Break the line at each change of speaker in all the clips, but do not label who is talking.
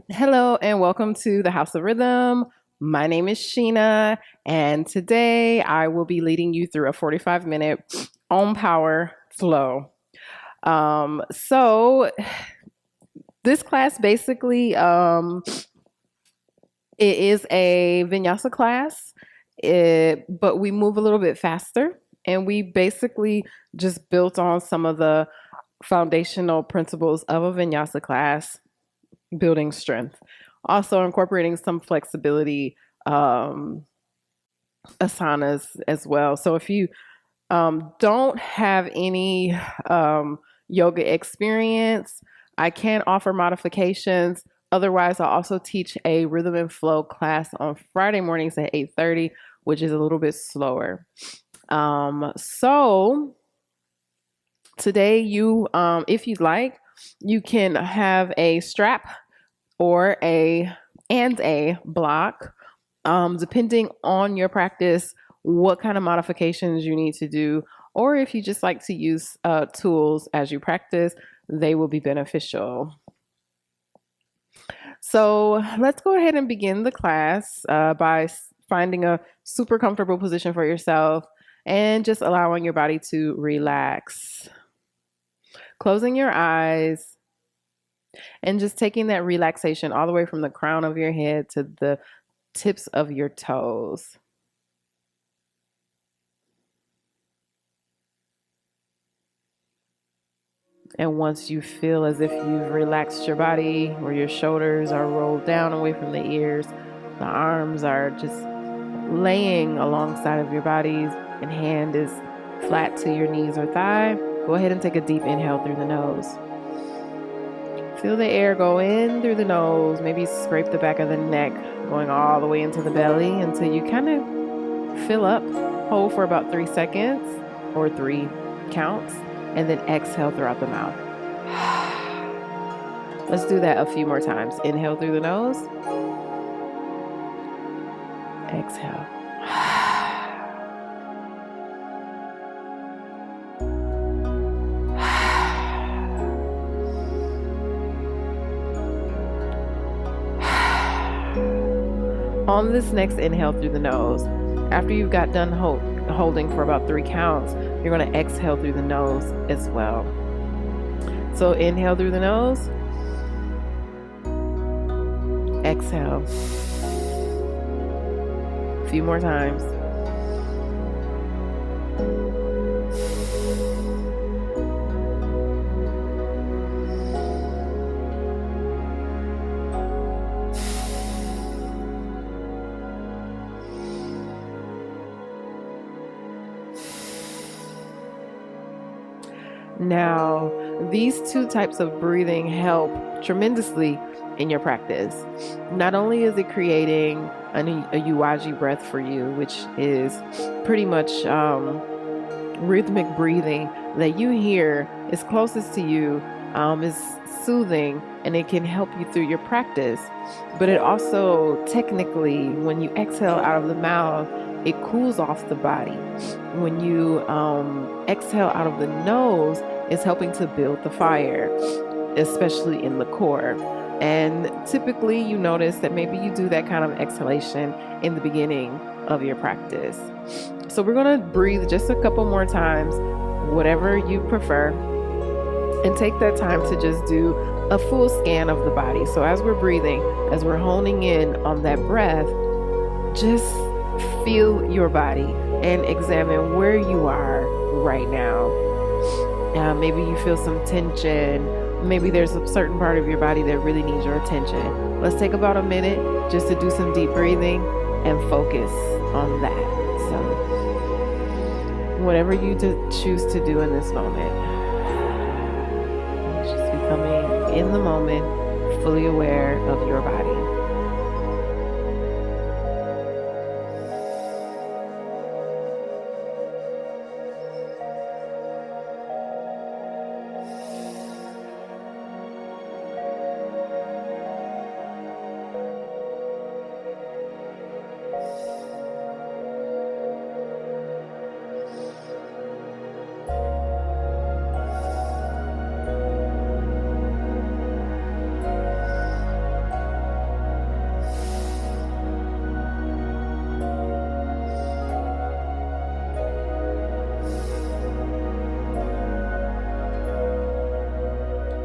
Hello and welcome to the House of Rhythm. My name is Sheena, and today I will be leading you through a 45-minute on power flow. So this class basically it is a vinyasa class, but we move a little bit faster, and we basically just built on some of the foundational principles of a vinyasa class, building strength, also incorporating some flexibility asanas as well. So if you don't have any yoga experience, I can offer modifications. Otherwise, I'll also teach a rhythm and flow class on Friday mornings at 8:30, which is a little bit slower. So today, if you'd like, you can have a strap or a block, depending on your practice, what kind of modifications you need to do, or if you just like to use tools as you practice, they will be beneficial. So let's go ahead and begin the class by finding a super comfortable position for yourself and just allowing your body to relax. Closing your eyes and just taking that relaxation all the way from the crown of your head to the tips of your toes. And once you feel as if you've relaxed your body, where your shoulders are rolled down away from the ears, the arms are just laying alongside of your bodies, and hand is flat to your knees or thigh, go ahead and take a deep inhale through the nose. Feel the air go in through the nose, maybe scrape the back of the neck, going all the way into the belly until you kind of fill up. Hold for about 3 seconds or 3 counts, and then exhale throughout the mouth. Let's do that a few more times. Inhale through the nose. Exhale. On this next inhale through the nose, after you've got done holding for about 3 counts, you're going to exhale through the nose as well. So inhale through the nose, exhale. A few more times. Now, these 2 types of breathing help tremendously in your practice. Not only is it creating a Uwaji breath for you, which is pretty much rhythmic breathing that you hear is closest to you, is soothing, and it can help you through your practice. But it also, technically, when you exhale out of the mouth, it cools off the body. When you exhale out of the nose, it's helping to build the fire, especially in the core. And typically you notice that maybe you do that kind of exhalation in the beginning of your practice. So we're going to breathe just a couple more times, whatever you prefer, and take that time to just do a full scan of the body. So as we're breathing, as we're honing in on that breath, just feel your body and examine where you are right now. Maybe you feel some tension. Maybe there's a certain part of your body that really needs your attention. Let's take about a minute just to do some deep breathing and focus on that. So whatever you choose to do in this moment, just becoming in the moment, fully aware of your body.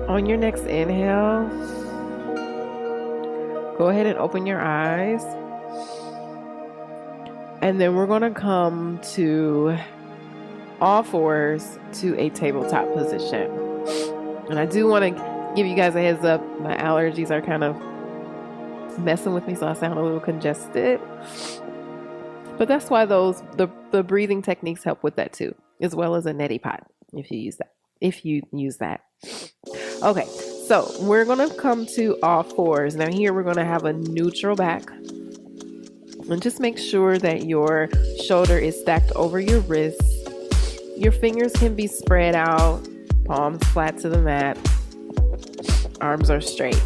On your next inhale, go ahead and open your eyes. And then we're going to come to all fours to a tabletop position. And I do want to give you guys a heads up. My allergies are kind of messing with me, so I sound a little congested. But that's why the breathing techniques help with that too, as well as a neti pot if you use that. Okay, so we're gonna come to all fours. Now here we're gonna have a neutral back. And just make sure that your shoulder is stacked over your wrist. Your fingers can be spread out, palms flat to the mat. Arms are straight.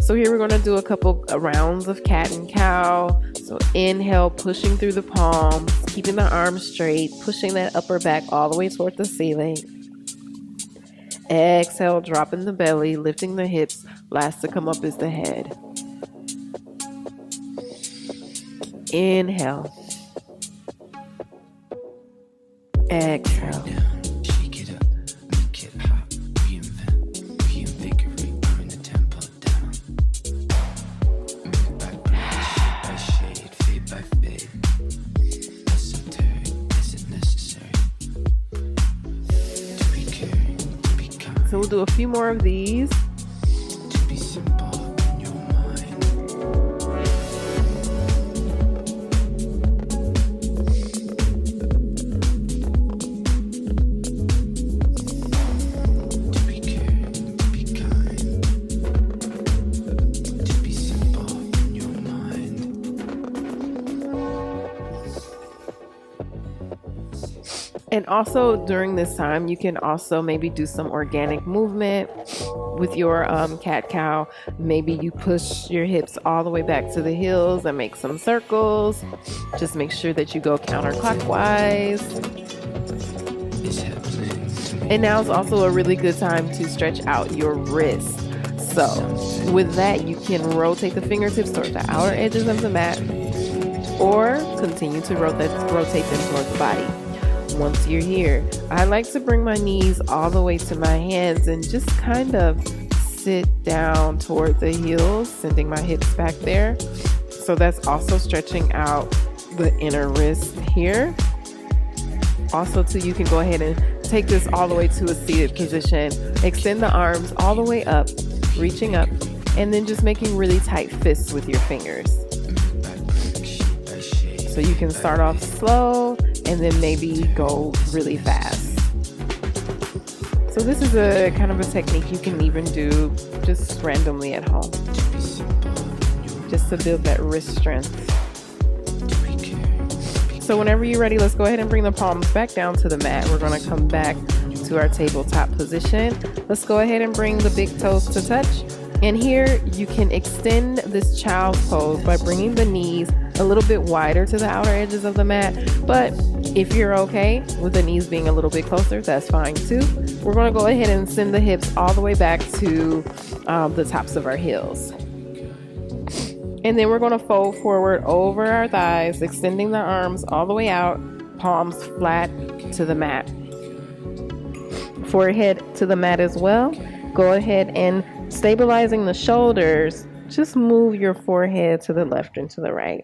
So here we're gonna do a couple rounds of cat and cow. So inhale, pushing through the palms, keeping the arms straight, pushing that upper back all the way toward the ceiling. Exhale, dropping the belly, lifting the hips. Last to come up is the head. Inhale. Exhale.
Shake it up, make it hot, reinvigorate, burn the tempo down. By shade by shade, fade by fade. Esoteric, is it necessary to be caring, to be kind?
So we'll do a few more of these.
To be simple in your mind. To be caring, to be kind. To be simple in your mind.
And also during this time, you can also maybe do some organic movement with your cat-cow. Maybe you push your hips all the way back to the heels and make some circles. Just make sure that you go counterclockwise.
It's happening to me.
And now is also a really good time to stretch out your wrist. So with that, you can rotate the fingertips towards the outer edges of the mat or continue to rotate them towards the body. Once you're here, I like to bring my knees all the way to my hands and just kind of sit down toward the heels, sending my hips back there. So that's also stretching out the inner wrist here. Also too, you can go ahead and take this all the way to a seated position. Extend the arms all the way up, reaching up, and then just making really tight fists with your fingers. So you can start off slow and then maybe go really fast. So this is a kind of a technique you can even do just randomly at home, just to build that wrist strength. So whenever you're ready, let's go ahead and bring the palms back down to the mat. We're going to come back to our tabletop position. Let's go ahead and bring the big toes to touch. And here you can extend this child's pose by bringing the knees a little bit wider to the outer edges of the mat. But if you're okay with the knees being a little bit closer, that's fine too. We're going to go ahead and send the hips all the way back to the tops of our heels. And then we're going to fold forward over our thighs, extending the arms all the way out, palms flat to the mat. Forehead to the mat as well. Go ahead and stabilizing the shoulders, just move your forehead to the left and to the right.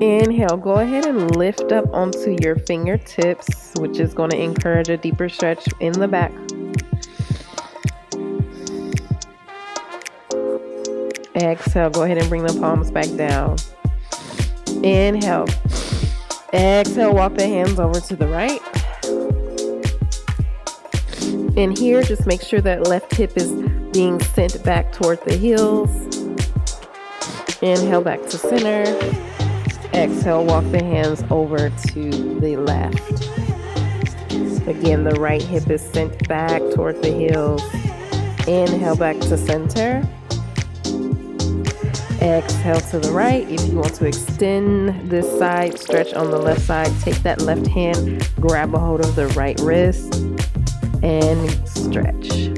Inhale, go ahead and lift up onto your fingertips, which is going to encourage a deeper stretch in the back. Exhale, go ahead and bring the palms back down. Inhale. Exhale, walk the hands over to the right. And here, just make sure that left hip is being sent back toward the heels. Inhale, back to center. Exhale, walk the hands over to the left. Again, the right hip is sent back toward the heels. Inhale, back to center. Exhale to the right. If you want to extend this side, stretch on the left side, take that left hand, grab a hold of the right wrist, and stretch.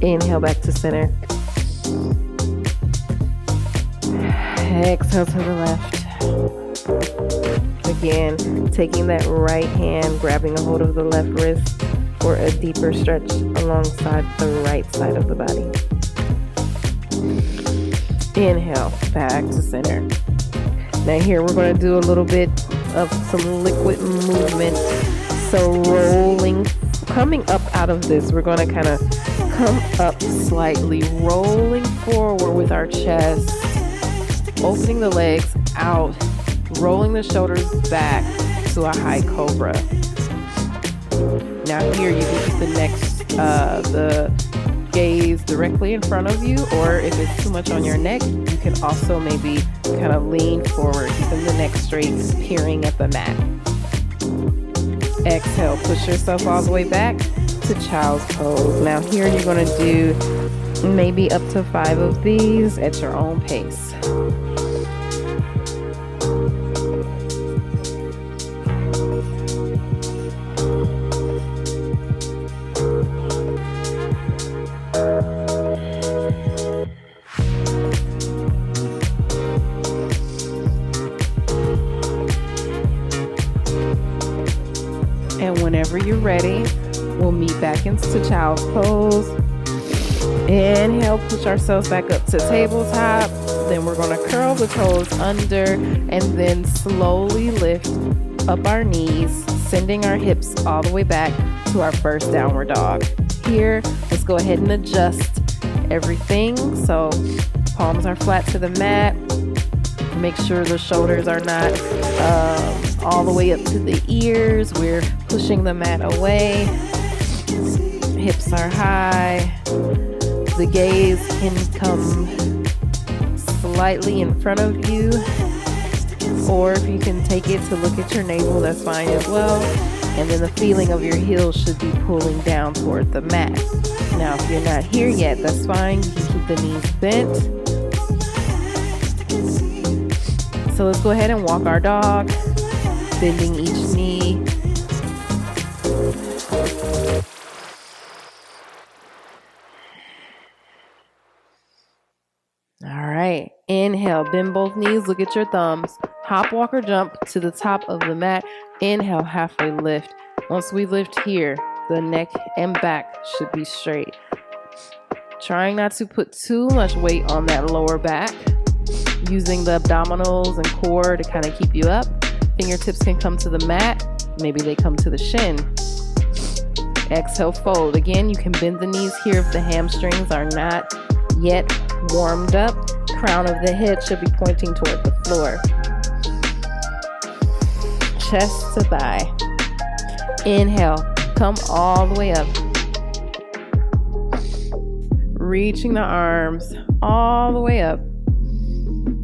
Inhale back to center. Exhale to the left. Again, taking that right hand, grabbing a hold of the left wrist for a deeper stretch alongside the right side of the body. Inhale, back to center. Now here we're going to do a little bit of some liquid movement. So coming up out of this, we're going to kind of come up slightly, rolling forward with our chest, opening the legs out, rolling the shoulders back to a high cobra. Now here you can keep the gaze directly in front of you, or if it's too much on your neck, you can also maybe kind of lean forward, keeping the neck straight, peering at the mat. Exhale, push yourself all the way back to child's pose. Now here you're going to do maybe up to 5 of these at your own pace. And whenever you're ready, we'll meet back into child's pose. Inhale, push ourselves back up to tabletop. Then we're going to curl the toes under and then slowly lift up our knees, sending our hips all the way back to our first downward dog. Here, let's go ahead and adjust everything. So palms are flat to the mat. Make sure the shoulders are not all the way up to the ears. We're pushing the mat away. Hips are high. The gaze can come slightly in front of you, or if you can take it to look at your navel, that's fine as well. And then the feeling of your heels should be pulling down toward the mat. Now, if you're not here yet, that's fine. You can keep the knees bent. So let's go ahead and walk our dog, bending each knee. All right, inhale, bend both knees, look at your thumbs. Hop, walk, or jump to the top of the mat. Inhale, halfway lift. Once we lift here, the neck and back should be straight. Trying not to put too much weight on that lower back. Using the abdominals and core to kind of keep you up. Fingertips can come to the mat. Maybe they come to the shin. Exhale, fold. Again, you can bend the knees here if the hamstrings are not yet warmed up. Crown of the head should be pointing toward the floor. Chest to thigh. Inhale, come all the way up. Reaching the arms all the way up.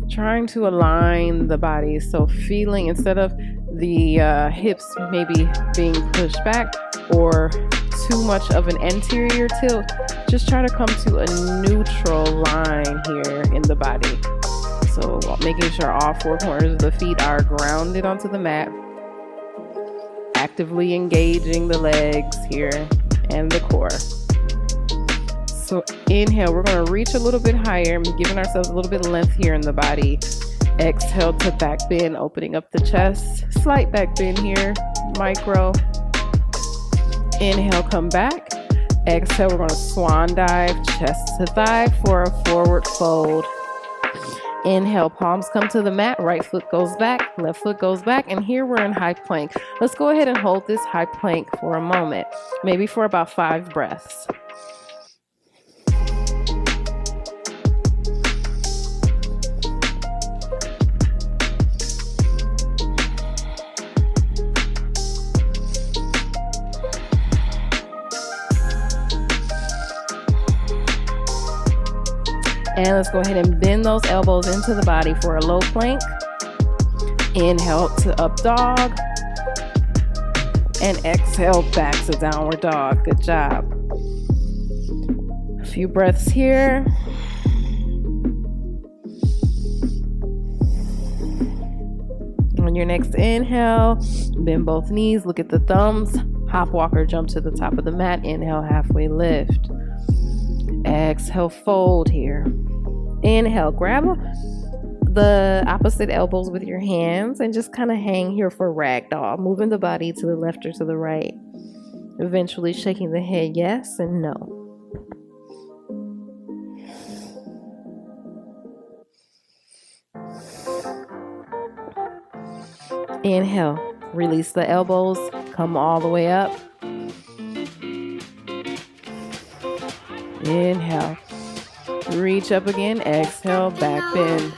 Trying to align the body. So feeling, instead of the hips maybe being pushed back or too much of an anterior tilt, just try to come to a neutral line here in the body. So making sure all 4 corners of the feet are grounded onto the mat. Actively engaging the legs here and the core. So inhale, we're going to reach a little bit higher, giving ourselves a little bit of length here in the body. Exhale to back bend, opening up the chest. Slight back bend here, micro. Inhale, come back. Exhale, we're going to swan dive, chest to thigh for a forward fold. Inhale, palms come to the mat, right foot goes back, left foot goes back, and here we're in high plank. Let's go ahead and hold this high plank for a moment, maybe for about 5 breaths. And let's go ahead and bend those elbows into the body for a low plank. Inhale to up dog. And exhale back to downward dog. Good job. A few breaths here. On your next inhale, bend both knees, look at the thumbs. Hop, walk, or jump to the top of the mat. Inhale, halfway lift. Exhale, fold here. Inhale, grab the opposite elbows with your hands and just kind of hang here for ragdoll, moving the body to the left or to the right, eventually shaking the head yes and no. Inhale, release the elbows, come all the way up. Inhale, reach up again, exhale, back bend.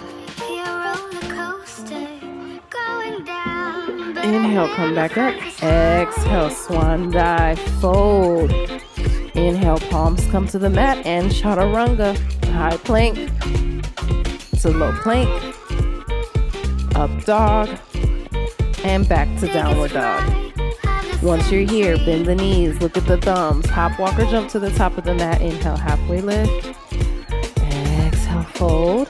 Inhale, come back up, exhale, swan dive, fold. Inhale, palms come to the mat and chaturanga, high plank to low plank, up dog, and back to downward dog. Once you're here, bend the knees, look at the thumbs, hop, walk, or jump to the top of the mat. Inhale, halfway lift. Exhale, fold.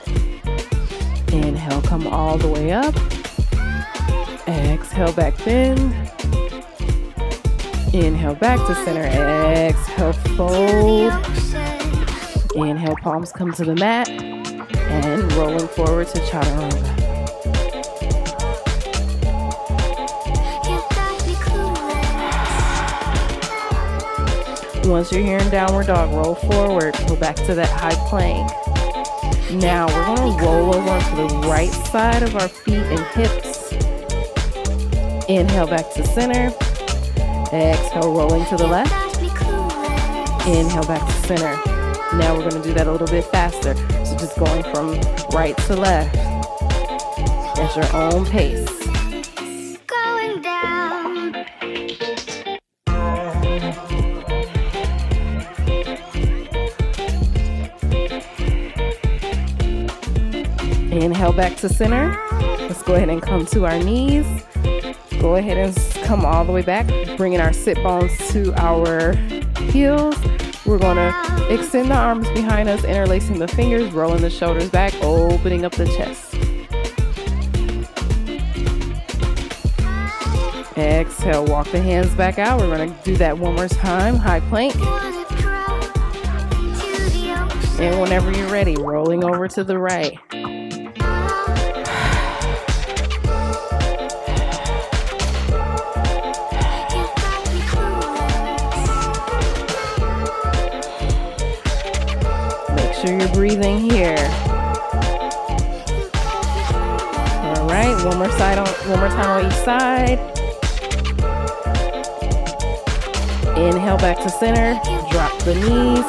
Inhale, come all the way up. Exhale, back bend. Inhale, back to center. Exhale, fold. Inhale, palms come to the mat. And rolling forward to chaturanga. Once you're here in downward dog, roll forward, go back to that high plank. Now we're going to roll over onto the right side of our feet and hips. Inhale, back to center. Exhale, rolling to the left. Inhale, back to center. Now we're going to do that a little bit faster. So just going from right to left at your own pace.
Going down.
Inhale, back to center. Let's go ahead and come to our knees. Go ahead and come all the way back, bringing our sit bones to our heels. We're going to extend the arms behind us, interlacing the fingers, rolling the shoulders back, opening up the chest. Exhale, walk the hands back out. We're going to do that one more time. High plank. And whenever you're ready, rolling over to the right. You're breathing here. All right, one more time on each side. Inhale, back to center. Drop the knees,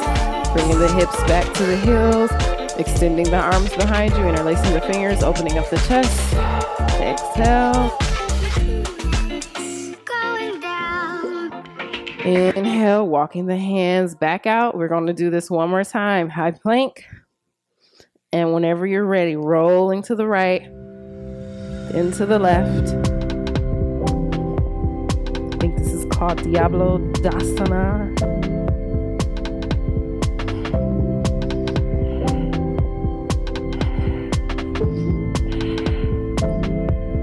bringing the hips back to the heels, extending the arms behind you, interlacing the fingers, opening up the chest. Exhale. Inhale, walking the hands back out. We're going to do this one more time. High plank. And whenever you're ready, rolling to the right, into the left. I think this is called Diablo Dasana.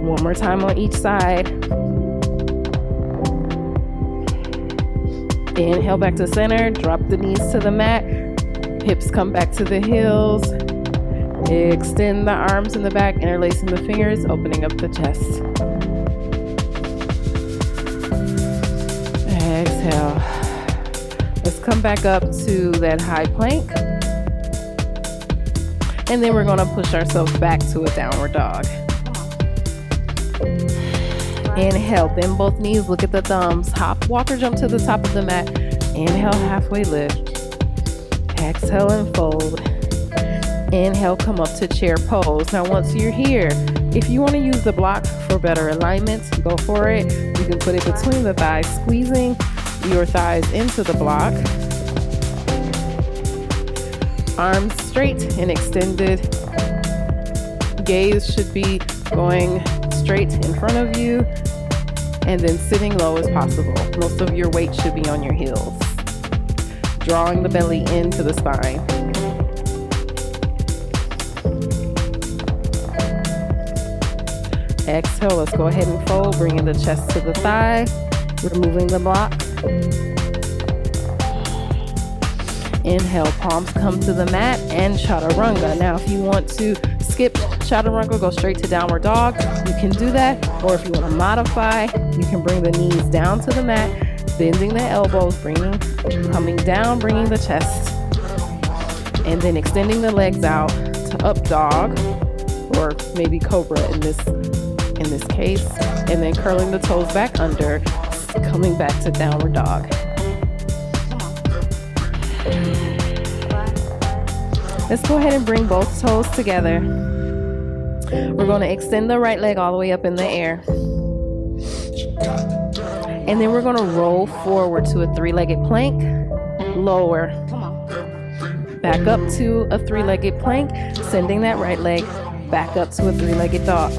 One more time on each side. Inhale, back to center, drop the knees to the mat, hips come back to the heels, extend the arms in the back, interlacing the fingers, opening up the chest. Exhale. Let's come back up to that high plank. And then we're gonna push ourselves back to a downward dog. Inhale, bend both knees, look at the thumbs, hop, walk, or jump to the top of the mat. Inhale, halfway lift. Exhale and fold. Inhale, come up to chair pose. Now once you're here, if you want to use the block for better alignment, go for it. You can put it between the thighs, squeezing your thighs into the block. Arms straight and extended. Gaze should be going straight in front of you, and then sitting low as possible. Most of your weight should be on your heels. Drawing the belly into the spine. Exhale, let's go ahead and fold, bringing the chest to the thigh, removing the block. Inhale, palms come to the mat and chaturanga. Now, if you want to skip chaturanga, go straight to downward dog, you can do that. Or if you want to modify, you can bring the knees down to the mat, bending the elbows, coming down, bringing the chest, and then extending the legs out to up dog, or maybe cobra in this case, and then curling the toes back under, coming back to downward dog. Let's go ahead and bring both toes together. We're going to extend the right leg all the way up in the air. And then we're going to roll forward to a three-legged plank, lower. Back up to a three-legged plank, sending that right leg back up to a three-legged dog.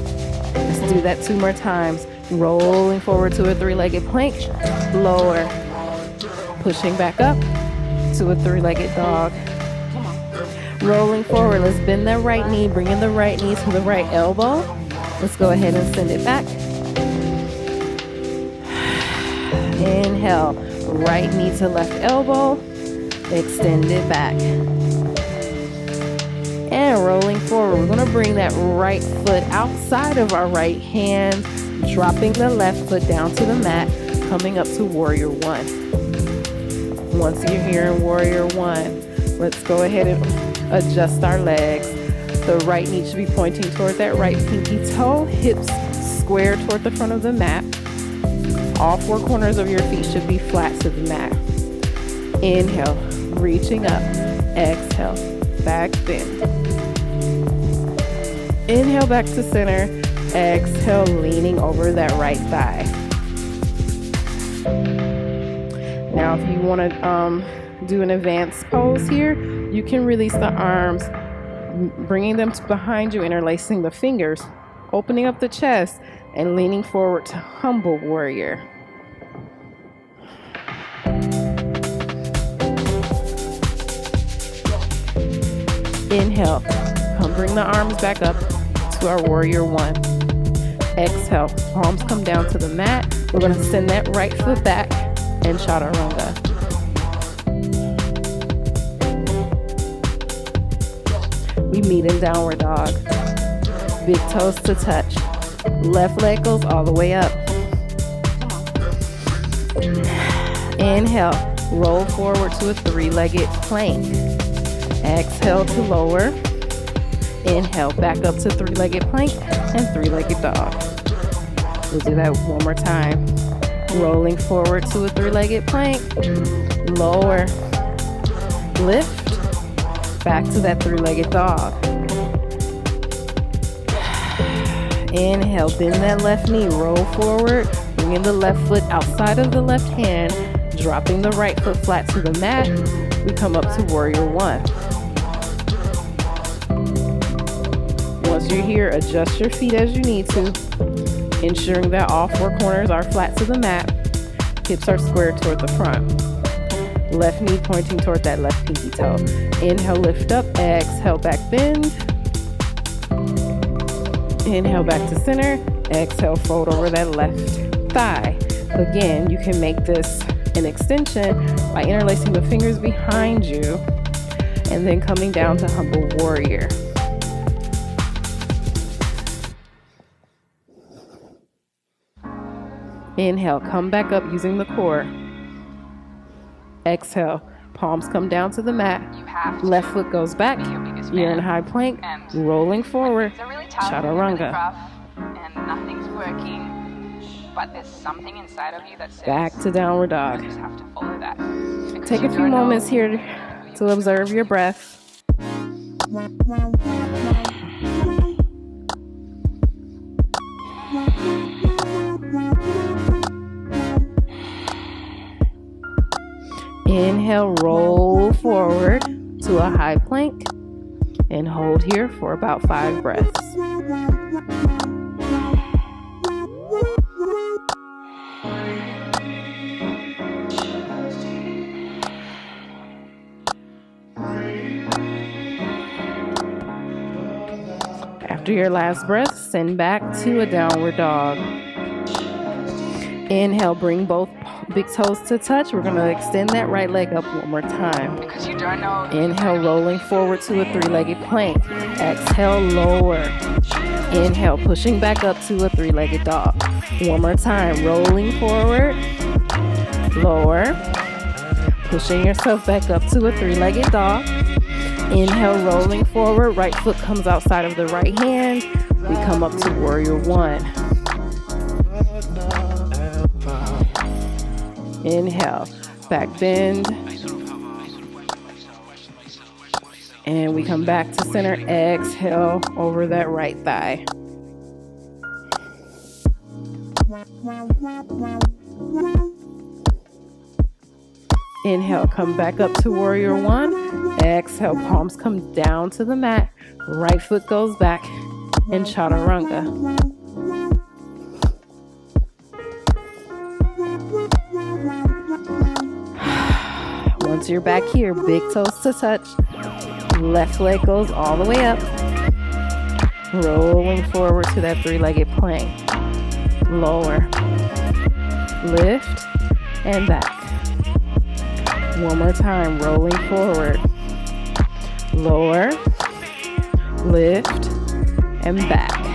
Let's do that 2 more times. Rolling forward to a three-legged plank, lower. Pushing back up to a three-legged dog. Rolling forward, let's bend that right knee, bringing the right knee to the right elbow. Let's go ahead and send it back. Inhale, right knee to left elbow, extend it back. And rolling forward, we're gonna bring that right foot outside of our right hand, dropping the left foot down to the mat, coming up to Warrior One. Once you're here in Warrior One, let's go ahead and adjust our legs. The right knee should be pointing toward that right pinky toe, hips square toward the front of the mat. All 4 corners of your feet should be flat to the mat. Inhale, reaching up. Exhale, back bend. Inhale, back to center. Exhale, leaning over that right thigh. Now, if you want to do an advanced pose here, you can release the arms, bringing them behind you, interlacing the fingers, opening up the chest, and leaning forward to humble warrior. Inhale, come bring the arms back up to our Warrior One. Exhale, palms come down to the mat. We're going to send that right foot back and chaturanga. We meet in downward dog. Big toes to touch. Left leg goes all the way up. Inhale, roll forward to a three-legged plank. Exhale to lower. Inhale, back up to three-legged plank and three-legged dog. We'll do that one more time. Rolling forward to a three-legged plank. Lower. Lift. Back to that three-legged dog. Inhale, bend that left knee, roll forward, bringing the left foot outside of the left hand, dropping the right foot flat to the mat. We come up to Warrior One. Once you're here, adjust your feet as you need to, ensuring that all 4 corners are flat to the mat. Hips are square toward the front. Left knee pointing toward that left pinky toe. Inhale, lift up. Exhale, back bend. Inhale, back to center. Exhale, fold over that left thigh. Again, you can make this an extension by interlacing the fingers behind you and then coming down to humble warrior. Inhale, come back up using the core. Exhale, palms come down to the mat. Left foot goes back. You're in high plank, rolling forward. Chaturanga.
And nothing's working, but there's something inside of you that says
back to downward dog.
you just have to follow that. Because
Take
you
a few
don't know
moments here to observe your breath. Inhale, roll forward to a high plank and hold here for about 5 breaths. After your last breath, send back to a downward dog. Inhale, bring both big toes to touch. We're going to extend that right leg up one more time.
because you don't don't know.
Inhale, rolling forward to a three-legged plank. Exhale, lower. Inhale, pushing back up to a three-legged dog. One more time, rolling forward, lower, pushing yourself back up to a three-legged dog. Inhale, rolling forward, right foot comes outside of the right hand. We come up to warrior one. Inhale, back bend. And we come back to center. Exhale over that right thigh. Inhale, come back up to warrior one. Exhale, palms come down to the mat. Right foot goes back in chaturanga. Once you're back here, big toes to touch. Left leg goes all the way up. Rolling forward to that three-legged plank. Lower. Lift and back. One more time, rolling forward. Lower. Lift and back.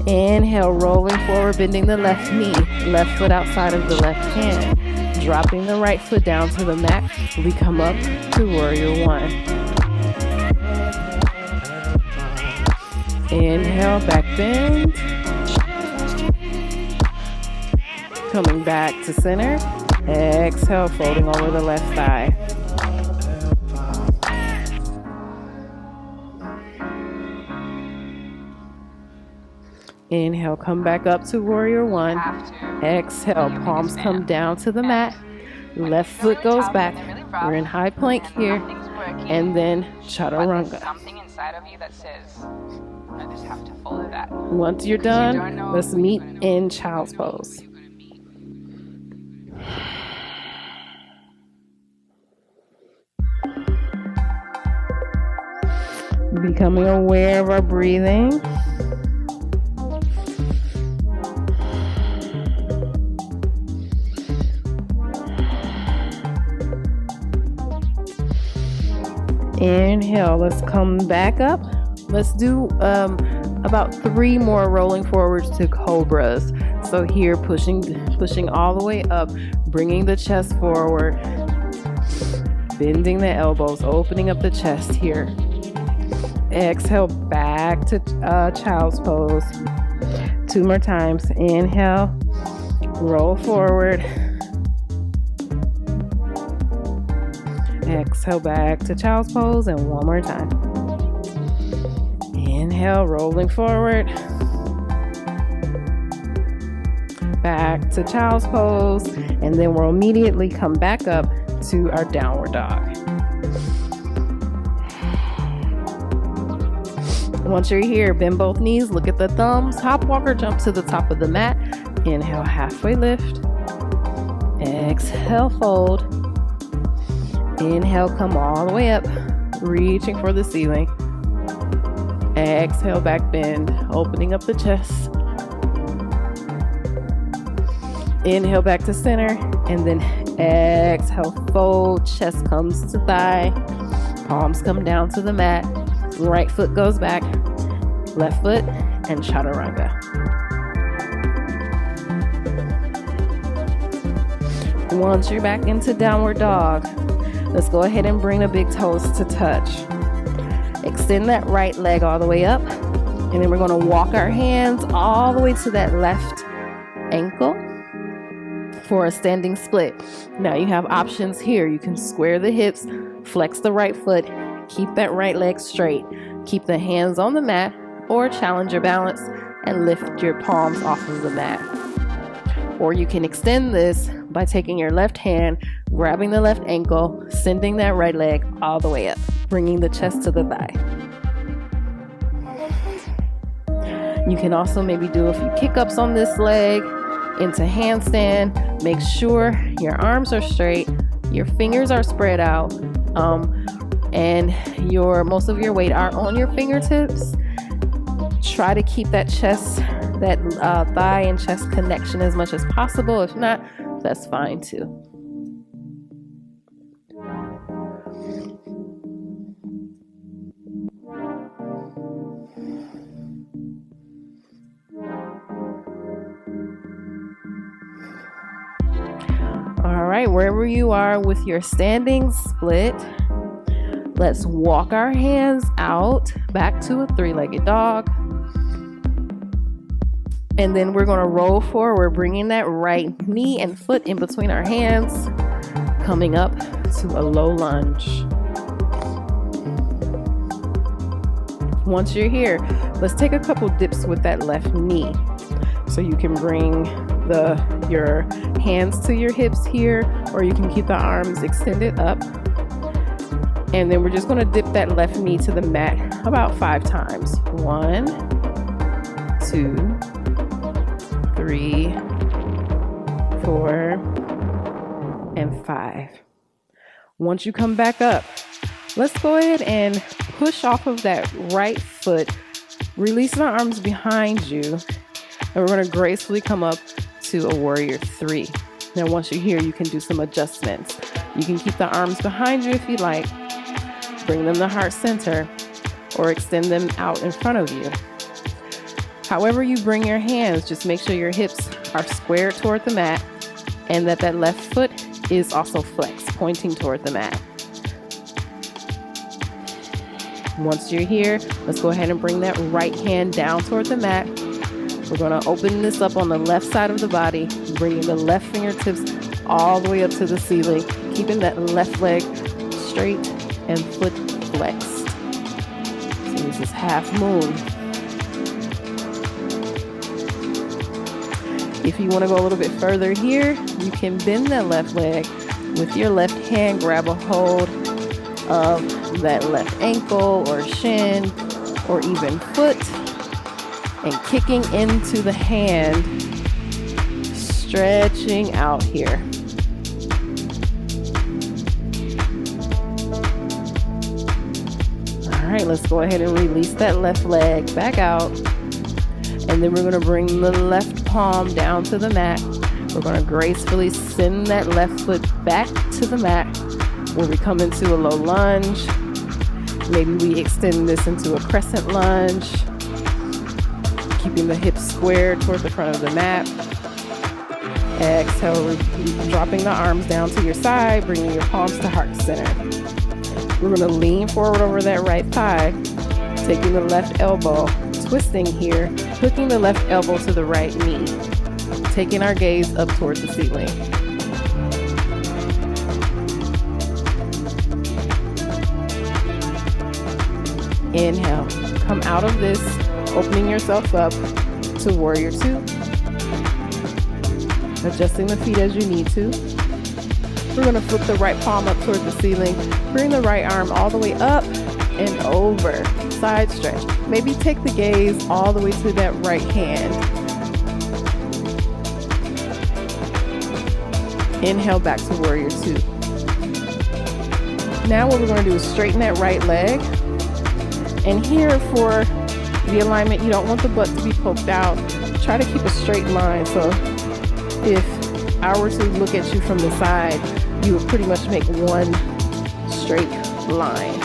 Inhale, rolling forward, bending the left knee. Left foot outside of the left hand. Dropping the right foot down to the mat, we come up to warrior one. Inhale, back bend. Coming back to center. Exhale, folding over the left thigh. Inhale, come back up to warrior one. Exhale, palms come down to the mat. Left foot goes back. We're in high plank here. And then chaturanga.
Something inside of you that says, I just have to follow that.
Once you're done, let's meet in child's pose. Becoming aware of our breathing. Inhale, let's come back up. Let's do about 3 more rolling forwards to cobras. So here, pushing all the way up, bringing the chest forward, bending the elbows, opening up the chest here. Exhale, back to child's pose. 2 more times. Inhale, roll forward. Exhale, back to child's pose, and 1 more time. Inhale, rolling forward. Back to child's pose, and then we'll immediately come back up to our downward dog. Once you're here, bend both knees, look at the thumbs, hop, walk, or jump to the top of the mat. Inhale, halfway lift. Exhale, fold. Inhale, come all the way up, reaching for the ceiling. Exhale, back bend, opening up the chest. Inhale, back to center, and then exhale, fold, chest comes to thigh, palms come down to the mat, right foot goes back, left foot, and chaturanga. Once you're back into downward dog, let's go ahead and bring the big toes to touch. Extend that right leg all the way up, and then we're going to walk our hands all the way to that left ankle for a standing split. Now you have options here. You can square the hips, flex the right foot, keep that right leg straight, keep the hands on the mat, or challenge your balance and lift your palms off of the mat. Or you can extend this by taking your left hand, grabbing the left ankle, sending that right leg all the way up, bringing the chest to the thigh. You can also maybe do a few kick-ups on this leg into handstand. Make sure your arms are straight, your fingers are spread out, and most of your weight are on your fingertips. Try to keep that chest, that thigh and chest connection as much as possible. If not, that's fine too. right, wherever you are with your standing split, let's walk our hands out back to a three-legged dog. And then we're going to roll forward, bringing that right knee and foot in between our hands, coming up to a low lunge. Once you're here, let's take a couple dips with that left knee. So you can bring your hands to your hips here, or you can keep the arms extended up. And then we're just going to dip that left knee to the mat about 5 times. 1, 2, 3, 4, and 5. Once you come back up, let's go ahead and push off of that right foot, release the arms behind you, and we're going to gracefully come up to a warrior 3. Now, once you're here, you can do some adjustments. You can keep the arms behind you if you like, bring them to heart center, or extend them out in front of you. However you bring your hands, just make sure your hips are squared toward the mat and that left foot is also flexed, pointing toward the mat. Once you're here, let's go ahead and bring that right hand down toward the mat. We're going to open this up on the left side of the body, bringing the left fingertips all the way up to the ceiling, keeping that left leg straight and foot flexed. So this is half moon. If you want to go a little bit further here, you can bend that left leg with your left hand, grab a hold of that left ankle or shin or even foot, and kicking into the hand, stretching out here. All right, let's go ahead and release that left leg back out. And then we're going to bring the left palm down to the mat. We're going to gracefully send that left foot back to the mat where we come into a low lunge. Maybe we extend this into a crescent lunge, keeping the hips squared toward the front of the mat. Exhale, dropping the arms down to your side, bringing your palms to heart center. We're going to lean forward over that right thigh, taking the left elbow, twisting here, hooking the left elbow to the right knee, taking our gaze up towards the ceiling. Inhale, come out of this, opening yourself up to warrior 2. Adjusting the feet as you need to. We're going to flip the right palm up towards the ceiling, bring the right arm all the way up and over, side stretch. Maybe take the gaze all the way to that right hand. Inhale back to warrior 2. Now what we're going to do is straighten that right leg. And here for the alignment, you don't want the butt to be poked out. Try to keep a straight line. So if I were to look at you from the side, you would pretty much make one straight line.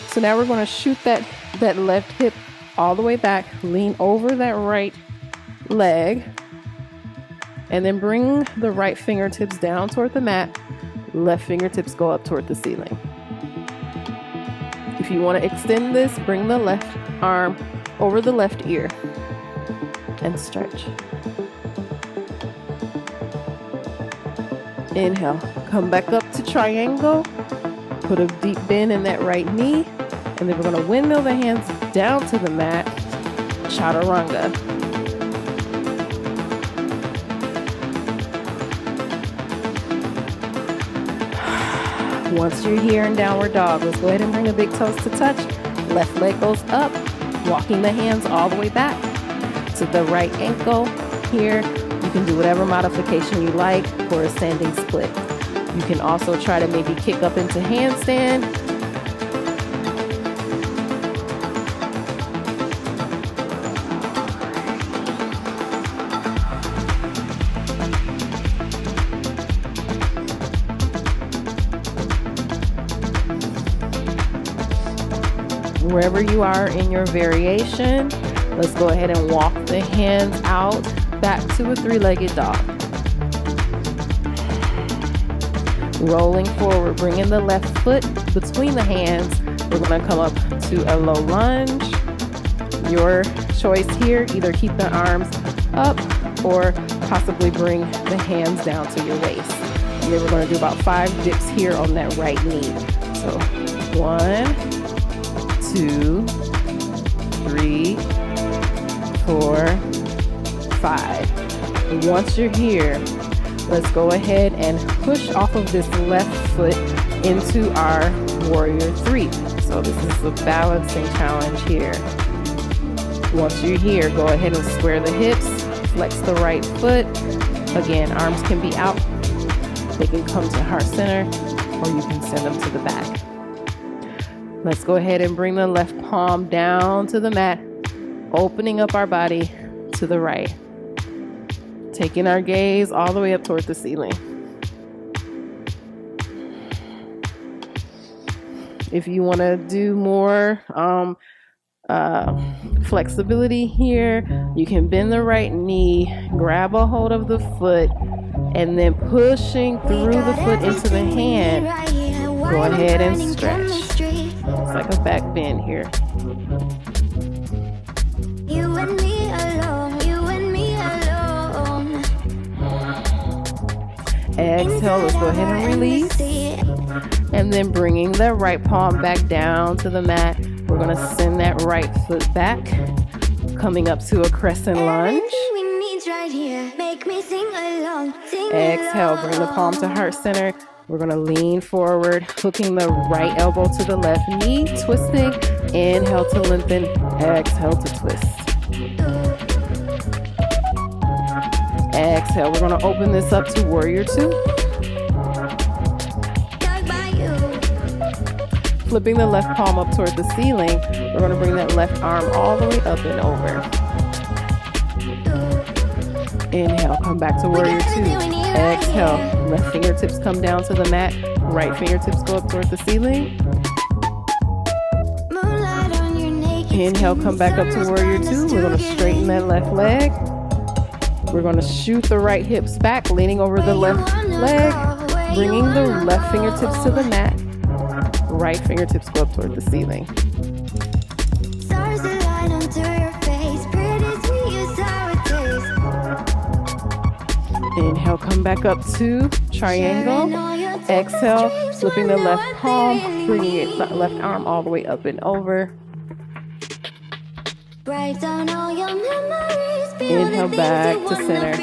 So now we're going to shoot that left hip all the way back, lean over that right leg, and then bring the right fingertips down toward the mat. Left fingertips go up toward the ceiling. If you want to extend this, bring the left arm over the left ear and stretch. Inhale, come back up to triangle, put a deep bend in that right knee, and then we're going to windmill the hands down to the mat, chaturanga. Once you're here in downward dog, let's go ahead and bring the big toes to touch. Left leg goes up, walking the hands all the way back to the right ankle. Here, you can do whatever modification you like for a standing split. You can also try to maybe kick up into handstand. Wherever you are in your variation, let's go ahead and walk the hands out back to a three-legged dog. Rolling forward, bringing the left foot between the hands. We're gonna come up to a low lunge. Your choice here, either keep the arms up or possibly bring the hands down to your waist. And then we're gonna do about 5 dips here on that right knee. So 1, 2, 3, 4, 5. And once you're here, let's go ahead and push off of this left foot into our warrior 3. So this is the balancing challenge here. Once you're here, go ahead and square the hips, flex the right foot. Again, arms can be out. They can come to heart center, or you can send them to the back. Let's go ahead and bring the left palm down to the mat, opening up our body to the right. Taking our gaze all the way up towards the ceiling. If you want to do more flexibility here, you can bend the right knee, grab a hold of the foot, and then pushing through the foot into the hand, go ahead and stretch. It's like a back bend here.
You and me alone, you and me alone.
Exhale, let's go ahead and release. And then bringing the right palm back down to the mat. We're gonna send that right foot back, coming up to a crescent lunge. Exhale, bring the palm to heart center. We're gonna lean forward, hooking the right elbow to the left knee, twisting. Inhale to lengthen, exhale to twist. Exhale, we're gonna open this up to warrior 2. Flipping the left palm up towards the ceiling, we're going to bring that left arm all the way up and over. Inhale, come back to warrior 2. Exhale, left fingertips come down to the mat. Right fingertips go up towards the ceiling. Inhale, come back up to warrior 2. We're going to straighten that left leg. We're going to shoot the right hips back, leaning over the left leg, bringing the left fingertips to the mat. Right fingertips go up toward the ceiling. Inhale, come back up to triangle. Exhale, flipping the left palm, bringing it left arm all the way up and over. Inhale, back to center.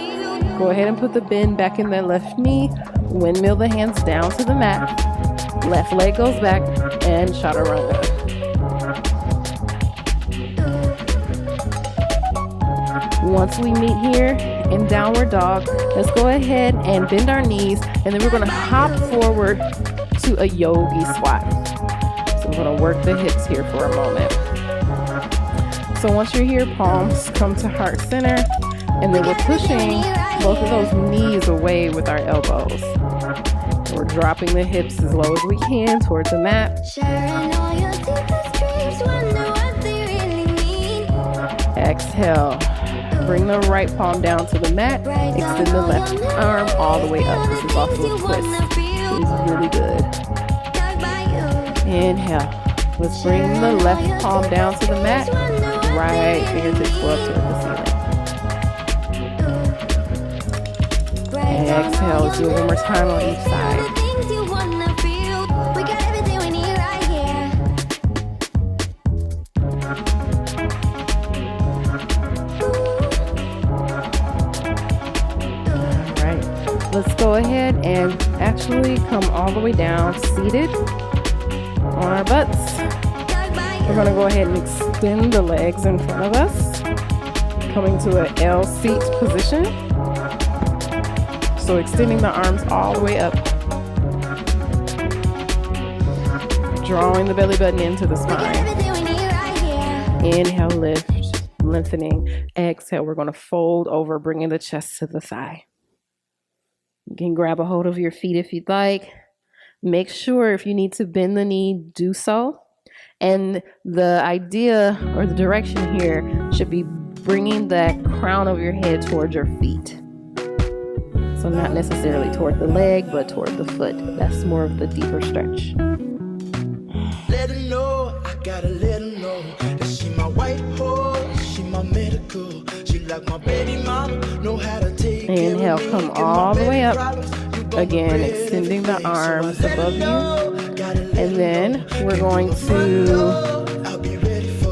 Go ahead and put the bend back in that left knee. Windmill the hands down to the mat. Left leg goes back and chaturanga. Once we meet here in downward dog, let's go ahead and bend our knees, and then we're going to hop forward to a yogi squat. So we're going to work the hips here for a moment. So once you're here, palms come to heart center, and then we're pushing both of those knees away with our elbows. We're dropping the hips as low as we can towards the mat. Exhale. Bring the right palm down to the mat. Extend the left arm all the way up. This is also a twist. It's really good. Inhale. Let's bring the left palm down to the mat. Right fingertips go up toward the ceiling. Exhale. Let's do it one more time on each side. Let's go ahead and actually come all the way down, seated on our butts. We're going to go ahead and extend the legs in front of us, coming to an L seat position. So extending the arms all the way up, drawing the belly button into the spine. Inhale, lift, lengthening. Exhale, we're going to fold over, bringing the chest to the thigh. You can grab a hold of your feet if you'd like. Make sure if you need to bend the knee, do so. And the idea or the direction here should be bringing that crown of your head towards your feet. So not necessarily toward the leg, but toward the foot. That's more of the deeper stretch.
Let her know, I gotta let her know that she my white horse, she my medical. She like my baby mama, know how to take care of me.
Inhale, come all the way up. Again, extending the arms above you. And then we're going to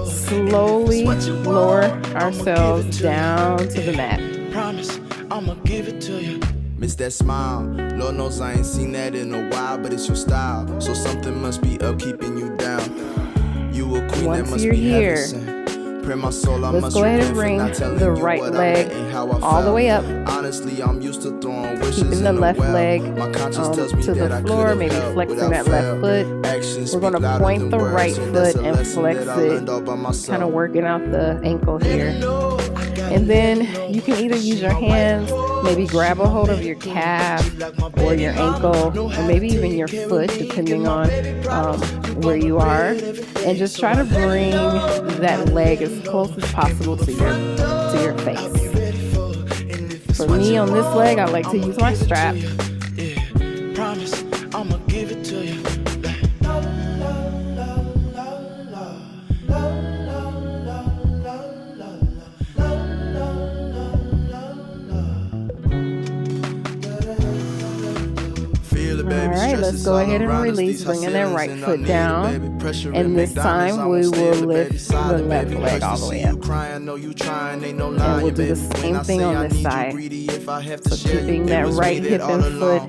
slowly lower ourselves down to the mat.
Promise, I'ma give it to you. Miss that smile. Lord knows I ain't seen that in a while, but it's your style. So something must be up keeping you down. You a queen that
Once
must
you're
be
here,
Pray my soul, I
let's
must
go ahead
repent
and
for
bring
not telling
the
you
right
what I
leg
meant and how I
all the
felt.
way up.
Honestly, I'm used to throwing wishes
Keeping the
in
left
well.
leg
My conscience tells me
to
that
the
I
floor,
could've
maybe
helped
flexing
without
that left
fail.
foot.
Actions
We're going
speak
to
louder
point
than
the
words,
right
and that's
foot
a
and
lesson
flex
that I
it,
learned all by myself.
kind of working out the ankle here. And then you can either use your hands, maybe grab a hold of your calf or your ankle, or maybe even your foot, depending on where you are, and just try to bring that leg as close as possible to your face. For me, on this leg, I like to use my strap.
Promise, I'ma give it to you.
All right, let's go ahead and release, bringing that right foot down. And this time we will lift the left leg all the way up. And we'll do the same thing on this side. So keeping that right hip and foot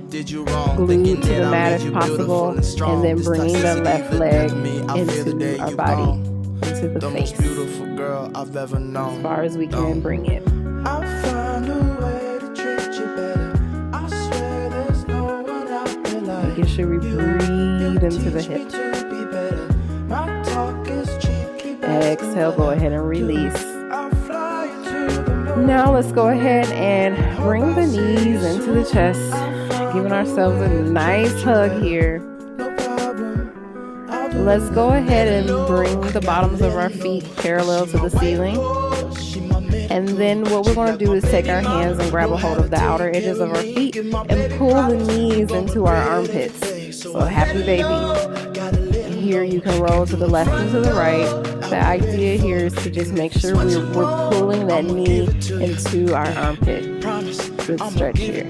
glued to the mat if possible, and then bringing the left leg into our body, into the face, as far as we can bring it. Making sure we breathe into the hip. Exhale, go ahead and release. Now let's go ahead and bring the knees into the chest, giving ourselves a nice hug here. Let's go ahead and bring the bottoms of our feet parallel to the ceiling. And then what we're going to do is take our hands and grab a hold of the outer edges of our feet and pull the knees into our armpits. So happy baby. Here you can roll to the left and to the right. The idea here is to just make sure we're pulling that knee into our armpit. Good stretch here.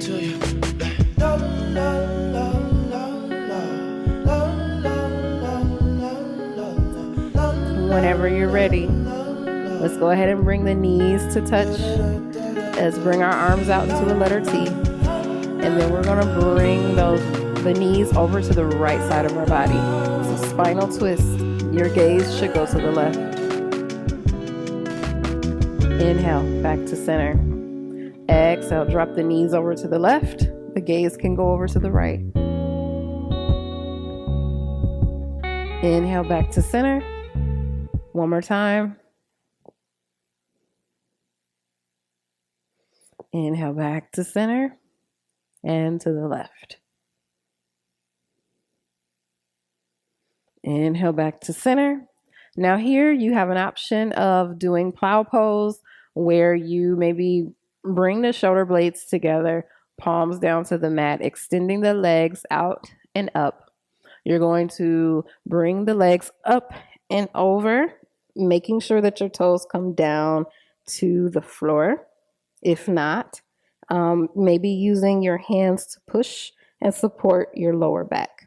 Whenever you're ready, let's go ahead and bring the knees to touch. Let's bring our arms out into the letter T. And then we're going to bring the knees over to the right side of our body. So spinal twist. Your gaze should go to the left. Inhale, back to center. Exhale, drop the knees over to the left. The gaze can go over to the right. Inhale, back to center. One more time. Inhale back to center and to the left. Inhale back to center. Now here you have an option of doing plow pose, where you maybe bring the shoulder blades together, palms down to the mat, extending the legs out and up. You're going to bring the legs up and over, making sure that your toes come down to the floor. If not, maybe using your hands to push and support your lower back.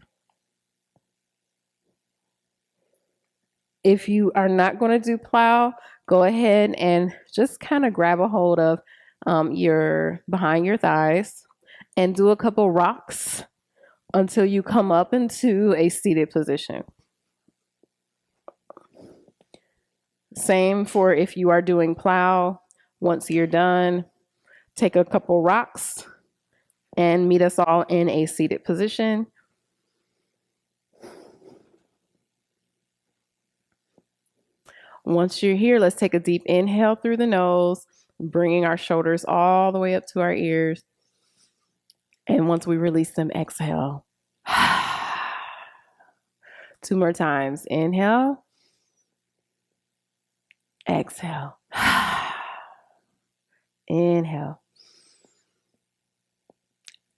If you are not going to do plow, go ahead and just kind of grab a hold of your behind your thighs and do a couple rocks until you come up into a seated position. Same for if you are doing plow. Once you're done, take a couple rocks and meet us all in a seated position. Once you're here, let's take a deep inhale through the nose, bringing our shoulders all the way up to our ears. And once we release them, exhale. 2 more times. Inhale. Exhale. Inhale.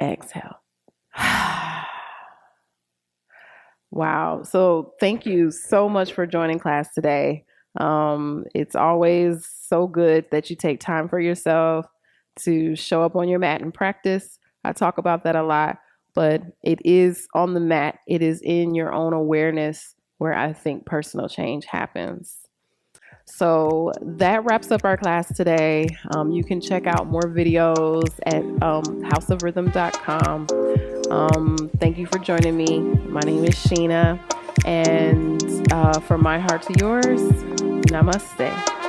exhale. Wow. So thank you so much for joining class today. It's always so good that you take time for yourself to show up on your mat and practice. I talk about that a lot, but it is on the mat. It is in your own awareness where I think personal change happens. So that wraps up our class today. You can check out more videos at houseofrhythm.com. Thank you for joining me. My name is Sheena, and from my heart to yours, namaste.